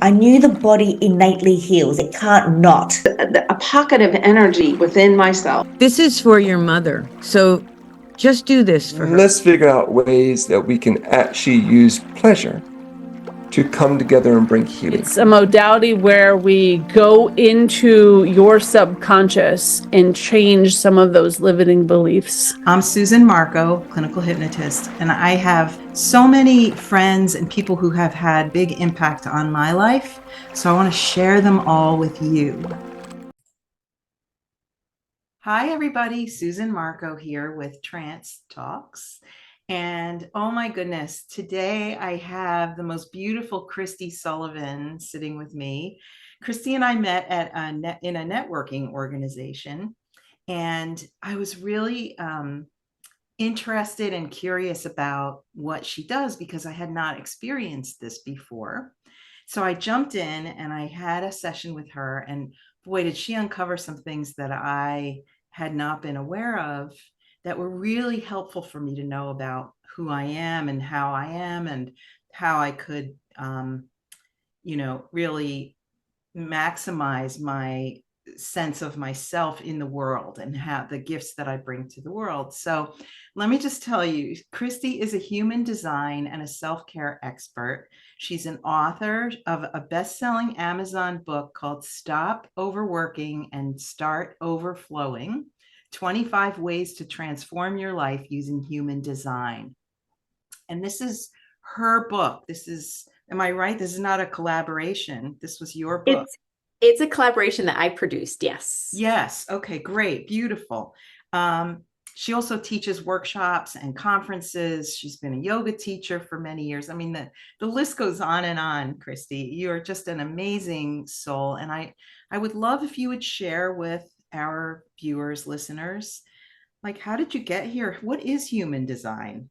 I knew the body innately heals. It can't not. A pocket of energy within myself. This is for your mother. So just do this for her. Let's figure out ways that we can actually use pleasure to come together and bring healing. It's a modality where we go into your subconscious and change some of those limiting beliefs. I'm Susan Marco, clinical hypnotist, and I have so many friends and people who have had big impact on my life. So I want to share them all with you. Hi, everybody. Susan Marco here with Trance Talks. And oh my goodness, today I have the most beautiful Kristi Sullivan sitting with me. Kristi and I met at in a networking organization, and I was really interested and curious about what she does because I had not experienced this before. So I jumped in and I had a session with her, and boy, did she uncover some things that I had not been aware of that were really helpful for me to know about who I am and how I could, really maximize my sense of myself in the world and have the gifts that I bring to the world. So let me just tell you, Kristi is a human design and a self-care expert. She's an author of a best-selling Amazon book called Stop Overworking and Start Overflowing: 25 Ways to Transform Your Life Using Human Design. And this is her book. Am I right? This is not a collaboration. This was your book. It's a collaboration that I produced. Yes. Yes. Okay, great. Beautiful. She also teaches workshops and conferences. She's been a yoga teacher for many years. I mean, the list goes on and on, Kristi. You're just an amazing soul. And I would love if you would share with our viewers, listeners, like, how did you get here? What is human design?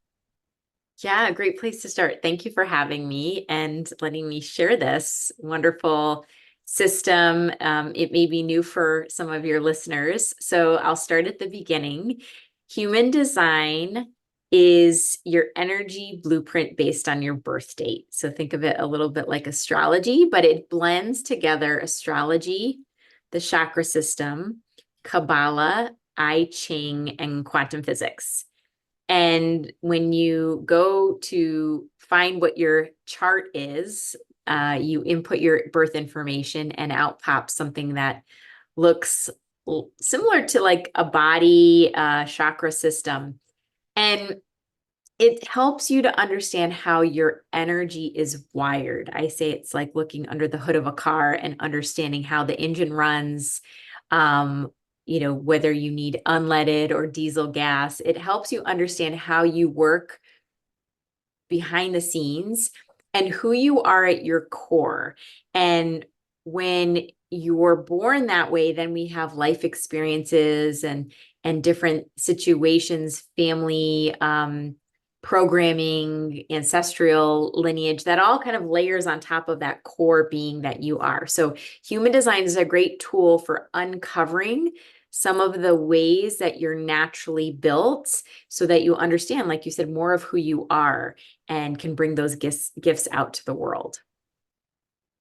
Yeah, a great place to start. Thank you for having me and letting me share this wonderful system. It may be new for some of your listeners, so I'll start at the beginning. Human design is your energy blueprint based on your birth date. So think of it a little bit like astrology, but it blends together astrology, the chakra system, Kabbalah, I Ching, and quantum physics. And when you go to find what your chart is, you input your birth information and out pops something that looks similar to like a body chakra system. And it helps you to understand how your energy is wired. I say it's like looking under the hood of a car and understanding how the engine runs, whether you need unleaded or diesel gas. It helps you understand how you work behind the scenes and who you are at your core. And when you're born that way, then we have life experiences and different situations, family, programming, ancestral lineage, that all kind of layers on top of that core being that you are. So human design is a great tool for uncovering some of the ways that you're naturally built so that you understand, like you said, more of who you are and can bring those gifts out to the world.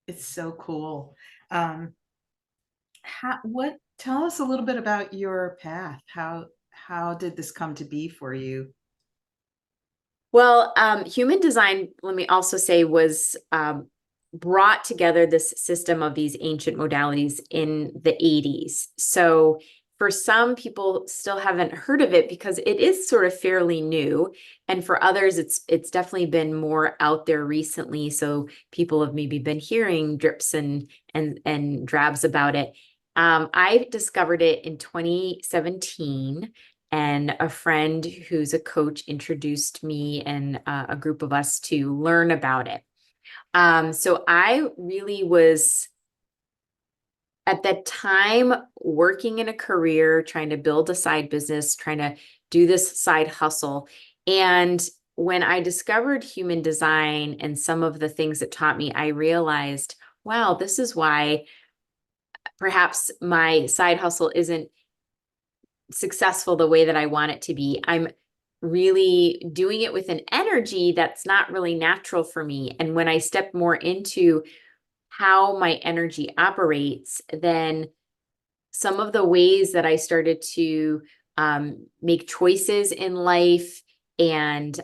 It's so cool. Tell us a little bit about your path. How did this come to be for you? Well, human design, let me also say, was brought together this system of these ancient modalities in the 80s. So for some people still haven't heard of it because it is sort of fairly new. And for others, it's definitely been more out there recently. So people have maybe been hearing drips and drabs about it. I discovered it in 2017. And a friend who's a coach introduced me and a group of us to learn about it. So I really was, at that time, working in a career, trying to build a side business, trying to do this side hustle. And when I discovered human design and some of the things it taught me, I realized, wow, this is why perhaps my side hustle isn't successful the way that I want it to be. I'm really doing it with an energy that's not really natural for me. And when I step more into how my energy operates, then some of the ways that I started to make choices in life, and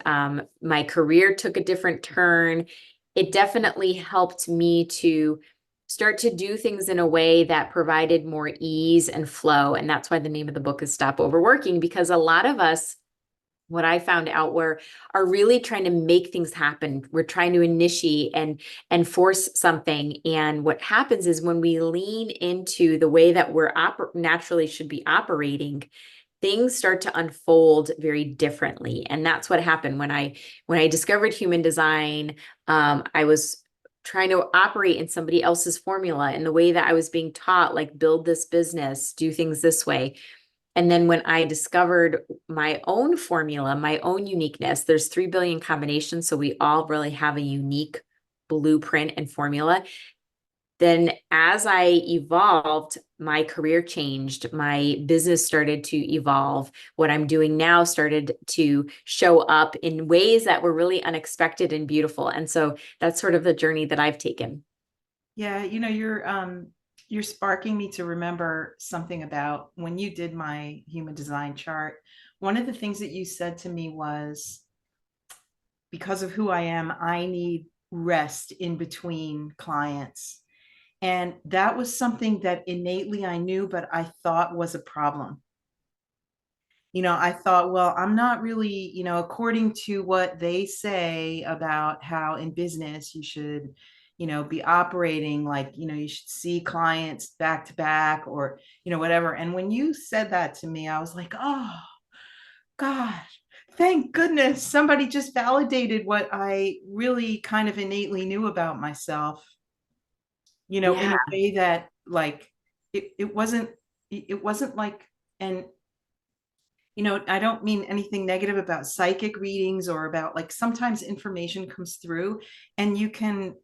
my career took a different turn. It definitely helped me to start to do things in a way that provided more ease and flow. And that's why the name of the book is Stop Overworking, because a lot of us, what I found out, are really trying to make things happen. We're trying to initiate and force something. And what happens is when we lean into the way that we're naturally should be operating, things start to unfold very differently. And that's what happened when I discovered human design. I was trying to operate in somebody else's formula, in the way that I was being taught, like build this business, do things this way. And then when I discovered my own formula, my own uniqueness, there's 3 billion combinations. So we all really have a unique blueprint and formula. Then as I evolved, my career changed, my business started to evolve. What I'm doing now started to show up in ways that were really unexpected and beautiful. And so that's sort of the journey that I've taken. Yeah, you're sparking me to remember something about when you did my human design chart. One of the things that you said to me was, because of who I am, I need rest in between clients. And that was something that innately I knew, but I thought was a problem. I thought, well, I'm not really, according to what they say about how in business you should, be operating like, you should see clients back to back, or, whatever. And when you said that to me, I was like, oh, God, thank goodness somebody just validated what I really kind of innately knew about myself, in Yeah. a way that, like, it wasn't like, and I don't mean anything negative about psychic readings, or about, like, sometimes information comes through and you can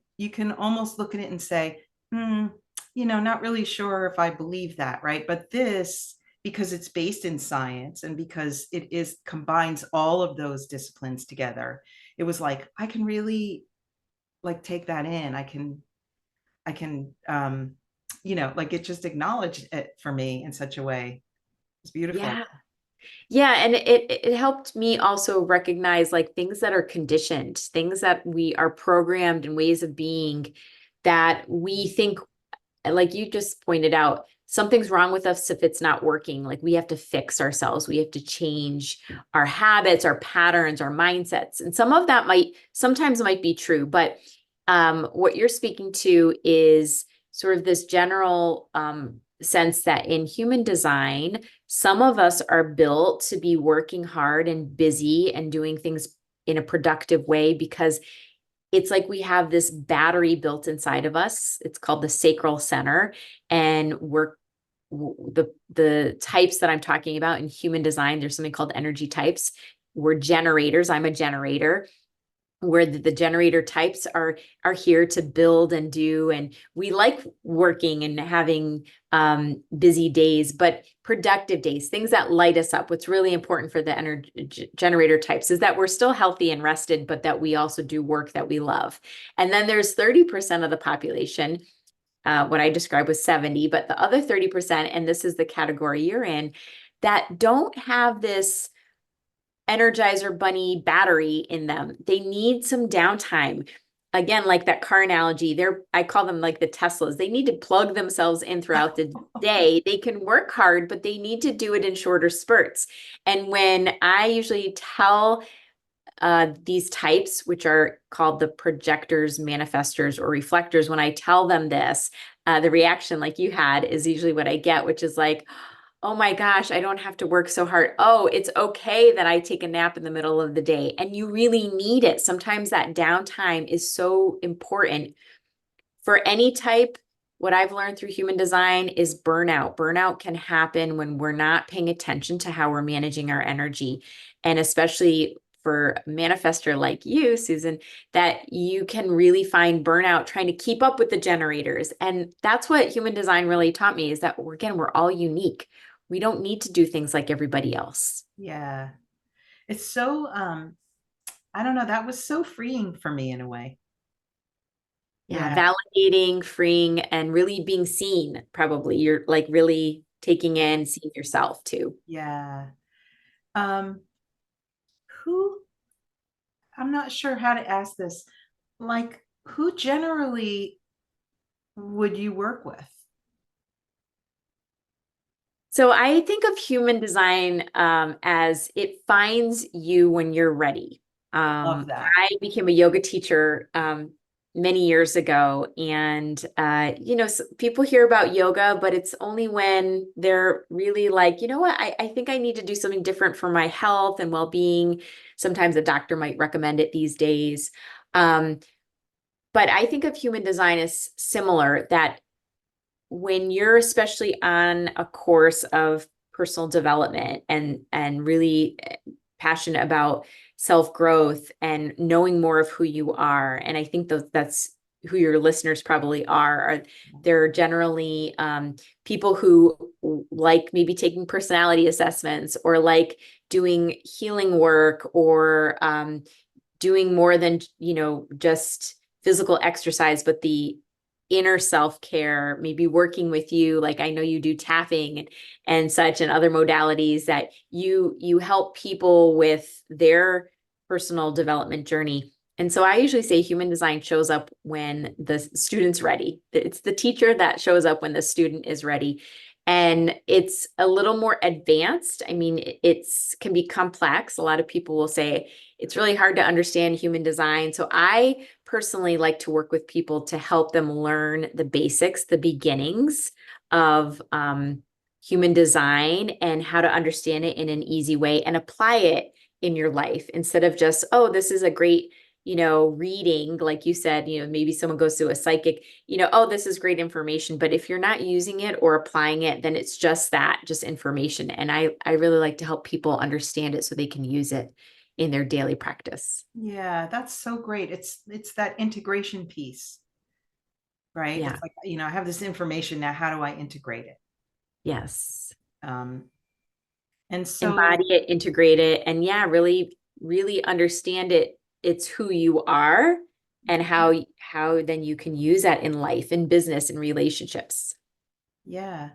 almost look at it and say, not really sure if I believe that, right? But this, because it's based in science and because it is combines all of those disciplines together, it was like, I can really, like, take that in. I can like, it just acknowledged it for me in such a way. It's beautiful. Yeah. Yeah, and it helped me also recognize, like, things that are conditioned, things that we are programmed in ways of being, that we think, like you just pointed out, something's wrong with us if it's not working. Like, we have to fix ourselves. We have to change our habits, our patterns, our mindsets. And some of that sometimes might be true, but what you're speaking to is sort of this general sense that in human design, some of us are built to be working hard and busy and doing things in a productive way, because it's like we have this battery built inside of us. It's called the sacral center. And the types that I'm talking about in human design, there's something called energy types. We're generators. I'm a generator, where the generator types are here to build and do, and we like working and having busy days, but productive days, things that light us up. What's really important for the energy generator types is that we're still healthy and rested, but that we also do work that we love. And then there's 30% of the population, what I described was 70, but the other 30%, and this is the category you're in, that don't have this Energizer Bunny battery in them. They need some downtime. Again, like that car analogy, I call them like the Teslas. They need to plug themselves in throughout the day. They can work hard, but they need to do it in shorter spurts. And when I usually tell these types, which are called the projectors, manifestors, or reflectors, when I tell them this, the reaction like you had is usually what I get, which is like, oh my gosh, I don't have to work so hard. Oh, it's okay that I take a nap in the middle of the day. And you really need it. Sometimes that downtime is so important for any type. What I've learned through human design is burnout. Burnout can happen when we're not paying attention to how we're managing our energy. And especially for a manifestor like you, Susan, that you can really find burnout trying to keep up with the generators. And that's what human design really taught me, is that, again, we're all unique. We don't need to do things like everybody else. Yeah. It's so, I don't know, that was so freeing for me in a way. Yeah, Yeah. validating, freeing, and really being seen, probably. You're like really taking in, seeing yourself too. Yeah. Um, who, I'm not sure how to ask this. Like, who generally would you work with? So I think of human design as it finds you when you're ready. Love that. I became a yoga teacher many years ago, and people hear about yoga, but it's only when they're really like, you know what, I think I need to do something different for my health and well-being. Sometimes a doctor might recommend it these days. But I think of human design as similar, that when you're especially on a course of personal development and really passionate about self-growth and knowing more of who you are, and I think that's who your listeners probably are they're generally people who like maybe taking personality assessments, or like doing healing work, or doing more than just physical exercise, but the inner self-care, maybe working with you, like I know you do tapping and such, and other modalities that you help people with their personal development journey. And so I usually say human design shows up when the student's ready. It's the teacher that shows up when the student is ready. And it's a little more advanced. I mean, it's can be complex. A lot of people will say it's really hard to understand human design. So I personally like to work with people to help them learn the basics, the beginnings of human design, and how to understand it in an easy way and apply it in your life, instead of just, oh, this is a great reading, like you said, maybe someone goes to a psychic, oh, this is great information. But if you're not using it or applying it, then it's just information. And I really like to help people understand it so they can use it in their daily practice. Yeah, that's so great. It's that integration piece, right? Yeah. It's like, I have this information now, how do I integrate it? Yes. And so Embody it, integrate it, and yeah, really, really understand it. It's who you are, and how then you can use that in life, in business, in relationships. yeah.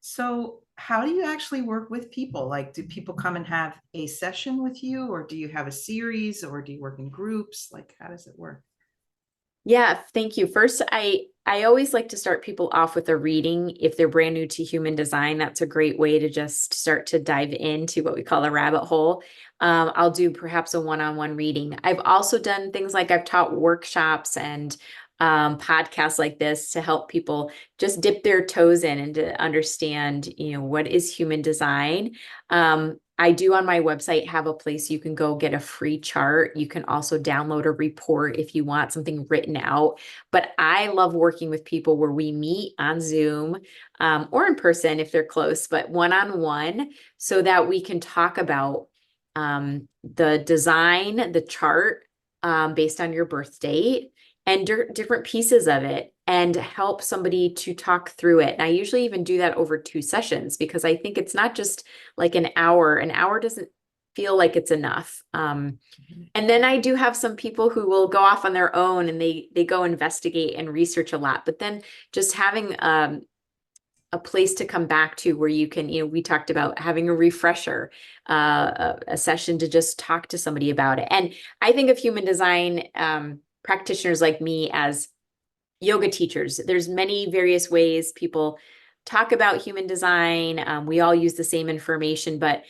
So how do you actually work with people? Like, do people come and have a session with you, or do you have a series, or do you work in groups? Like, how does it work? Yeah, thank you. First, I always like to start people off with a reading. If they're brand new to human design, that's a great way to just start to dive into what we call a rabbit hole. I'll do perhaps a one-on-one reading. I've also done things like I've taught workshops and podcasts like this to help people just dip their toes in and to understand, what is human design. I do on my website have a place you can go get a free chart. You can also download a report if you want something written out. But I love working with people where we meet on Zoom or in person if they're close, but one-on-one, so that we can talk about the design, the chart based on your birth date, and different pieces of it, and help somebody to talk through it. And I usually even do that over 2 sessions, because I think it's not just like an hour. An hour doesn't feel like it's enough. And then I do have some people who will go off on their own and they go investigate and research a lot. But then just having a place to come back to where you can, we talked about having a refresher, a session to just talk to somebody about it. And I think of human design practitioners like me as yoga teachers. There's many various ways people talk about human design. We all use the same information, but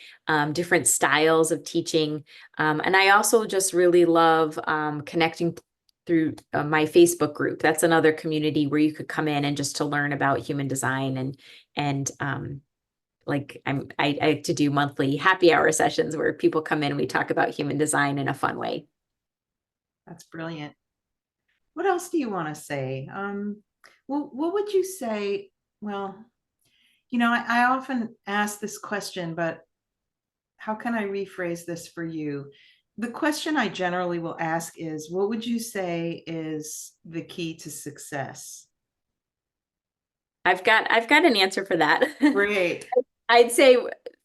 different styles of teaching. And I also just really love connecting through my Facebook group. That's another community where you could come in and just to learn about human design, and like I like to do monthly happy hour sessions where people come in and we talk about human design in a fun way. That's brilliant. What else do you want to say? Well, what would you say? Well, I often ask this question, but how can I rephrase this for you? The question I generally will ask is, what would you say is the key to success? I've got an answer for that. Great. I'd say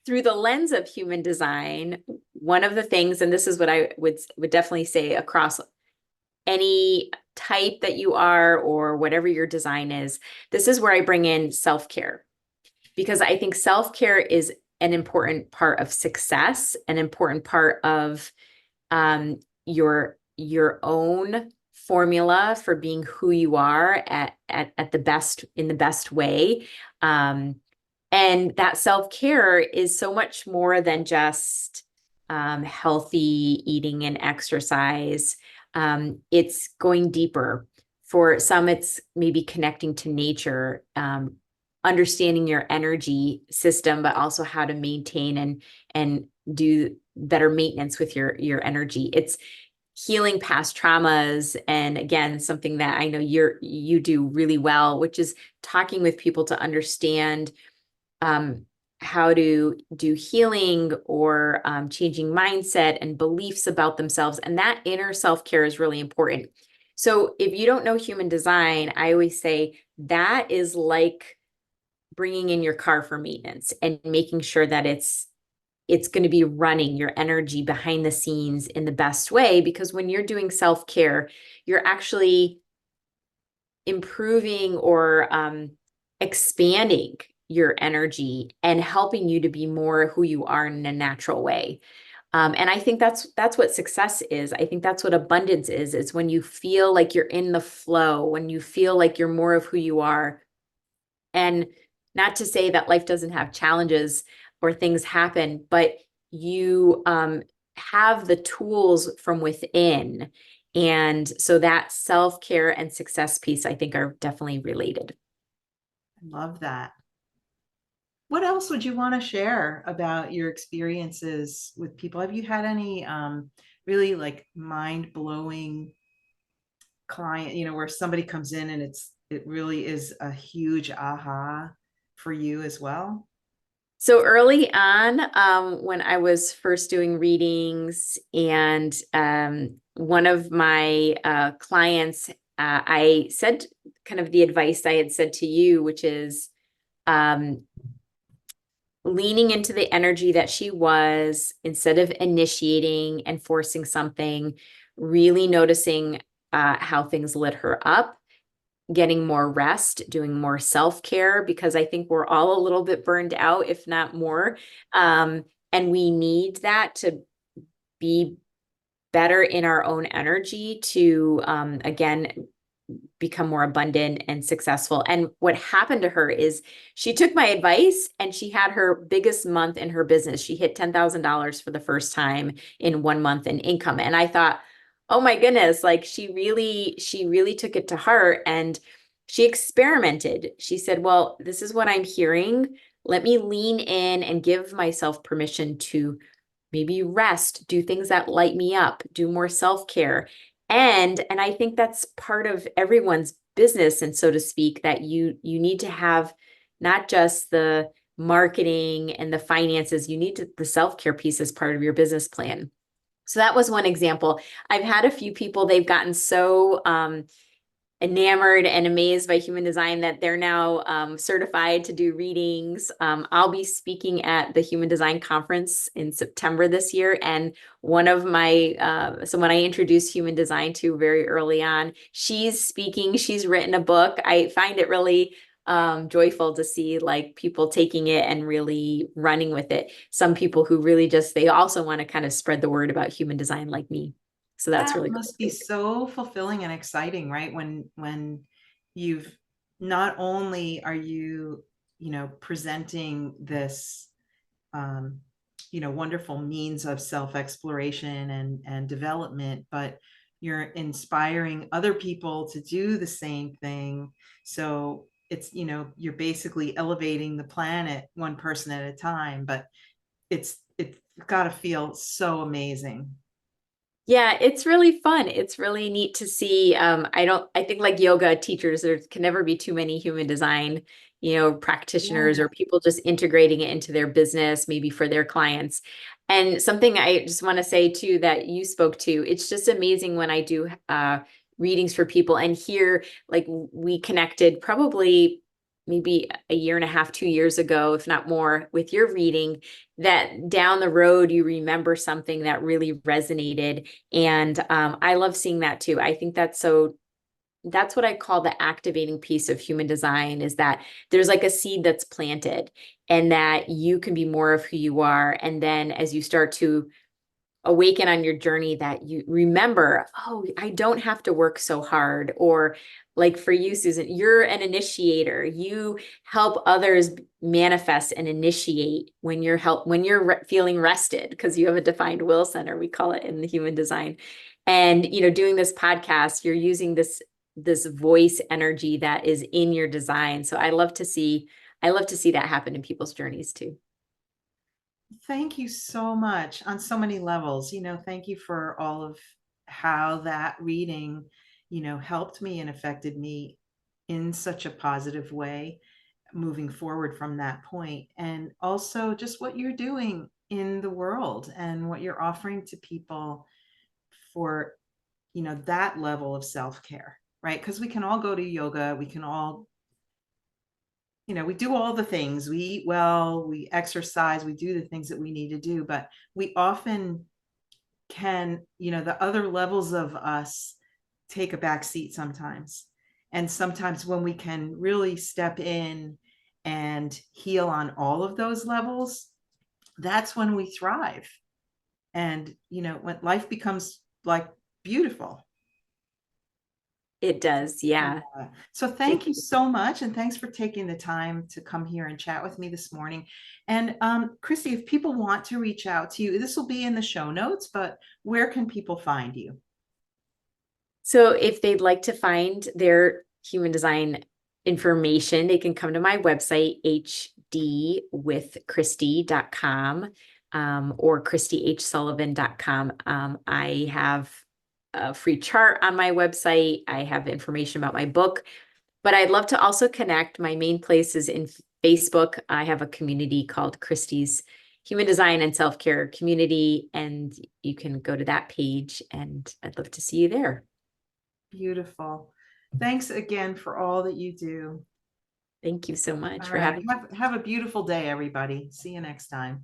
through the lens of human design, one of the things, and this is what I would definitely say across any type that you are or whatever your design is, this is where I bring in self-care, because I think self-care is an important part of success, an important part of your own formula for being who you are at the best, in the best way. And that self-care is so much more than just healthy eating and exercise. It's going deeper. For some, it's maybe connecting to nature, understanding your energy system, but also how to maintain and do better maintenance with your energy. It's healing past traumas. And again, something that I know you do really well, which is talking with people to understand how to do healing or changing mindset and beliefs about themselves. And that inner self-care is really important. So if you don't know human design, I always say that is like bringing in your car for maintenance and making sure that it's going to be running your energy behind the scenes in the best way. Because when you're doing self-care, you're actually improving or expanding your energy and helping you to be more who you are in a natural way. And I think that's what success is. I think that's what abundance is. It's when you feel like you're in the flow, when you feel like you're more of who you are. And not to say that life doesn't have challenges or things happen, but you have the tools from within. And so that self-care and success piece, I think, are definitely related. I love that. What else would you want to share about your experiences with people? Have you had any really like mind-blowing client, where somebody comes in and it really is a huge aha for you as well? So early on, when I was first doing readings, and one of my clients, I said kind of the advice I had said to you, which is leaning into the energy that she was, instead of initiating and forcing something, really noticing how things lit her up, getting more rest, doing more self-care, because I think we're all a little bit burned out, if not more. And we need that to be better in our own energy to, again, become more abundant and successful. And what happened to her is she took my advice and she had her biggest month in her business. She hit $10,000 for the first time in 1 month in income. And I thought, oh my goodness, like she really took it to heart and she experimented. She said, well, this is what I'm hearing. Let me lean in and give myself permission to maybe rest, do things that light me up, do more self-care. And I think that's part of everyone's business, and so to speak, that you need to have not just the marketing and the finances, you need the self-care piece as part of your business plan. So that was one example. I've had a few people, they've gotten so enamored and amazed by human design that they're now certified to do readings. I'll be speaking at the Human Design Conference in September this year. And one of my, someone I introduced human design to very early on, she's speaking, she's written a book. I find it really joyful to see like people taking it and really running with it. Some people who really they also want to kind of spread the word about human design like me. So that's really must be so fulfilling and exciting, right? When you've not only are you, presenting this, wonderful means of self-exploration and development, but you're inspiring other people to do the same thing. So it's, you're basically elevating the planet one person at a time, but it's got to feel so amazing. Yeah, it's really fun. It's really neat to see. I think like yoga teachers, there can never be too many human design, practitioners or people just integrating it into their business, maybe for their clients. And something I just want to say too, that you spoke to, it's just amazing when I do readings for people and here, like we connected probably maybe a year and a half, 2 years ago, if not more, with your reading, that down the road, you remember something that really resonated. And I love seeing that too. I think that's so that's what I call the activating piece of human design, is that there's like a seed that's planted, and that you can be more of who you are. And then as you start to awaken on your journey, that you remember, oh, I don't have to work so hard. Or like for you, Susan, you're an initiator. You help others manifest and initiate when you're feeling rested, because you have a defined will center, we call it in the human design. And, doing this podcast, you're using this voice energy that is in your design. So I love to see that happen in people's journeys too. Thank you so much on so many levels. Thank you for all of how that reading, helped me and affected me in such a positive way moving forward from that point. And also just what you're doing in the world and what you're offering to people for, that level of self-care, right? Because we can all go to yoga, we can all we do all the things. We eat well, we exercise, we do the things that we need to do, but we often can, the other levels of us take a back seat sometimes. And sometimes when we can really step in and heal on all of those levels, that's when we thrive. And, when life becomes like beautiful. It does. Yeah. So thank you so much. And thanks for taking the time to come here and chat with me this morning. And Kristi, if people want to reach out to you, this will be in the show notes, but where can people find you? So if they'd like to find their human design information, they can come to my website, hdwithkristi.com, or kristihsullivan.com. I have a free chart on my website. I have information about my book, but I'd love to also connect. My main place is in Facebook. I have a community called Kristi's Human Design and Self-Care Community, and you can go to that page, and I'd love to see you there. Beautiful. Thanks again for all that you do. Thank you so much All for right. having me. Have a beautiful day, everybody. See you next time.